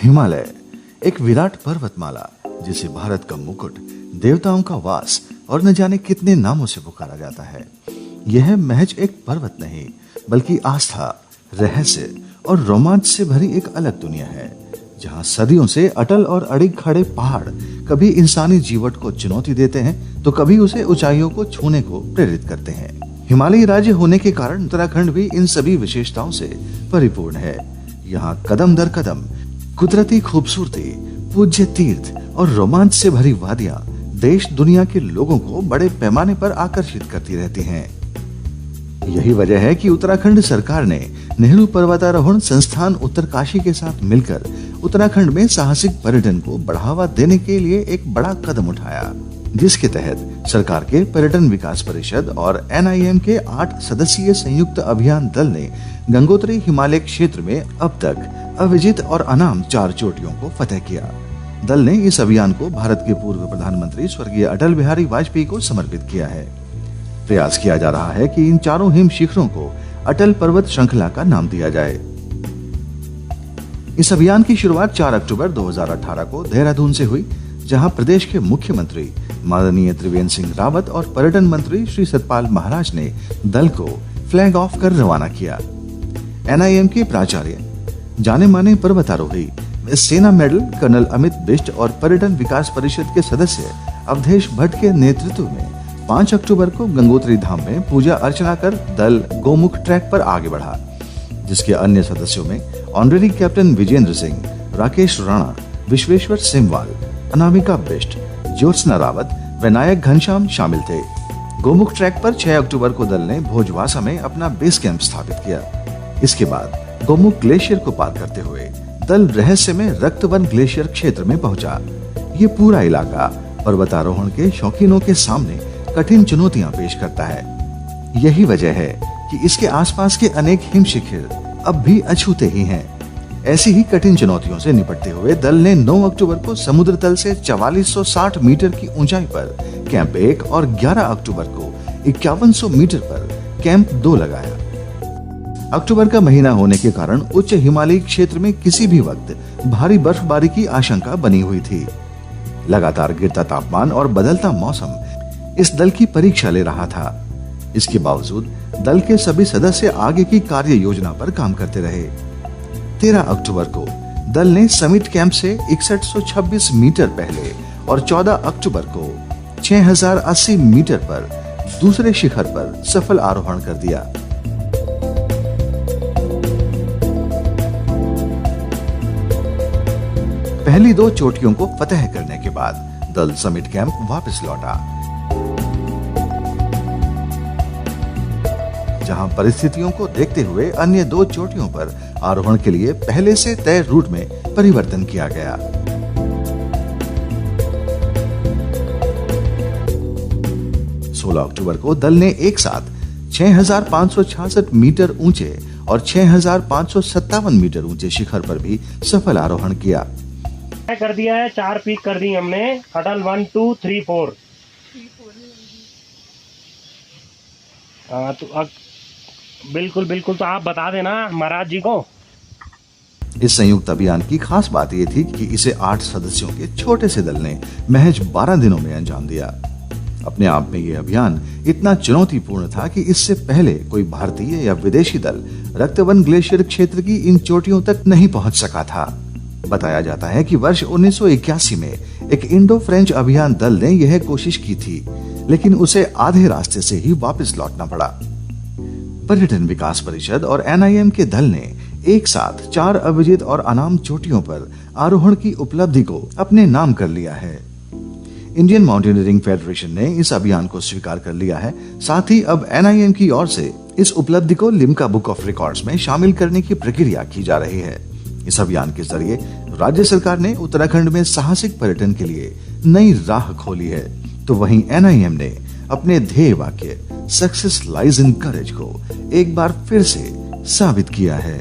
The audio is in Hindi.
हिमालय एक विराट पर्वतमाला जिसे भारत का मुकुट, देवताओं का वास और न जाने कितने नामों से पुकारा जाता है। यह महज एक पर्वत नहीं बल्कि आस्था, रहस्य और रोमांच से भरी एक अलग दुनिया है, जहां सदियों से अटल और अड़िग खड़े पहाड़ कभी इंसानी जीवट को चुनौती देते हैं तो कभी उसे ऊंचाइयों को छूने को प्रेरित करते हैं। हिमालयी राज्य होने के कारण उत्तराखंड भी इन सभी विशेषताओं से परिपूर्ण है। यहाँ कदम दर कदम कुदरती खूबसूरती, पूज्य तीर्थ और रोमांच से भरी वादियां देश दुनिया के लोगों को बड़े पैमाने पर आकर्षित करती रहती हैं। यही वजह है कि उत्तराखंड सरकार ने नेहरू पर्वतारोहण संस्थान उत्तरकाशी के साथ मिलकर उत्तराखंड में साहसिक पर्यटन को बढ़ावा देने के लिए एक बड़ा कदम उठाया, जिसके तहत सरकार के पर्यटन विकास परिषद और NIM के 8 सदस्यीय संयुक्त अभियान दल ने गंगोत्री हिमालय क्षेत्र में अब तक अविजित और अनाम 4 चोटियों को फतेह किया। दल ने इस अभियान को भारत के पूर्व प्रधानमंत्री स्वर्गीय अटल बिहारी वाजपेयी को समर्पित किया है। प्रयास किया जा रहा है कि इन चारों हिम शिखरों को अटल पर्वत श्रृंखला का नाम दिया जाए। इस अभियान की शुरुआत 4 अक्टूबर 2018 को देहरादून से हुई, जहां प्रदेश के मुख्यमंत्री माननीय त्रिवेंद्र सिंह रावत और पर्यटन मंत्री श्री सतपाल महाराज ने दल को फ्लैग ऑफ कर रवाना किया। NIM के प्राचार्य, जाने माने पर्वतारोही, सेना मेडल कर्नल अमित बिष्ट और पर्यटन विकास परिषद के सदस्य अवधेश भट्ट के नेतृत्व में 5 अक्टूबर को गंगोत्री धाम में पूजा अर्चना कर दल गोमुख ट्रैक पर आगे बढ़ा, जिसके अन्य सदस्यों में ऑनरेरी कैप्टन विजेंद्र सिंह, राकेश राणा, विश्वेश्वर सिमवाल, अनामिका बिष्ट, ज्योत्सना रावत, विनायक घनश्याम शामिल थे। गोमुख ट्रैक पर 6 अक्टूबर को दल ने भोजवासा में अपना बेस कैंप स्थापित किया। इसके बाद गोमुख ग्लेशियर को पार करते हुए दल रहस्य में रक्तवन ग्लेशियर क्षेत्र में पहुंचा। ये पूरा इलाका पर्वतारोहण के शौकीनों के सामने कठिन चुनौतियां पेश करता है। यही वजह है कि इसके आसपास के अनेक हिम शिखर अब भी अछूते ही हैं। ऐसी ही कठिन चुनौतियों से निपटते हुए दल ने 9 अक्टूबर को समुद्र तल से 4460 मीटर की ऊंचाई पर कैंप 1 और 11 अक्टूबर को 5100 मीटर पर कैंप 2 लगाया। अक्टूबर का महीना होने के कारण उच्च हिमालयी क्षेत्र में किसी भी वक्त भारी बर्फबारी की आशंका बनी हुई थी। लगातार गिरता तापमान और बदलता मौसम इस दल की परीक्षा ले रहा था। इसके बावजूद दल के सभी सदस्य आगे की कार्य योजना पर काम करते रहे। 13 अक्टूबर को दल ने समिट कैंप से 6126 मीटर पहले और 14 अक्टूबर को 6080 मीटर पर दूसरे शिखर पर सफल आरोहण कर दिया। पहली 2 चोटियों को फतेह करने के बाद दल समिट कैंप वापस लौटा, जहां परिस्थितियों को देखते हुए अन्य 2 चोटियों पर आरोहण के लिए पहले से तय रूट में परिवर्तन किया गया। सोलह अक्टूबर को दल ने एक साथ 6566 मीटर ऊंचे और 6557 मीटर ऊंचे शिखर पर भी सफल आरोहण किया। कर दिया है, 4 पीक कर दी हमने, अटल 1 2 3 4। तो अब बिल्कुल तो आप बता देना महाराज जी को। इस संयुक्त अभियान की खास बात यह थी कि इसे 8 सदस्यों के छोटे से दल ने महज 12 दिनों में अंजाम दिया। अपने आप में यह अभियान इतना चुनौतीपूर्ण था कि इससे पहले कोई भारतीय या विदेशी दल रक्तवन ग्लेशियर क्षेत्र की इन चोटियों तक नहीं पहुंच सका था। बताया जाता है कि वर्ष 1981 में एक इंडो फ्रेंच अभियान दल ने यह कोशिश की थी, लेकिन उसे आधे रास्ते से ही वापस लौटना पड़ा। पर्यटन विकास परिषद और NIM के दल ने एक साथ 4 अविजित और अनाम चोटियों पर आरोहण की उपलब्धि को अपने नाम कर लिया है। इंडियन माउंटेनियरिंग फेडरेशन ने इस अभियान को स्वीकार कर लिया है। साथ ही अब NIM की ओर से इस उपलब्धि को लिम्का बुक ऑफ रिकॉर्ड्स में शामिल करने की प्रक्रिया की जा रही है। इस अभियान के जरिए राज्य सरकार ने उत्तराखंड में साहसिक पर्यटन के लिए नई राह खोली है, तो वहीं NIM ने अपने ध्येय वाक्य सक्सेस लाइज इन करेज को एक बार फिर से साबित किया है।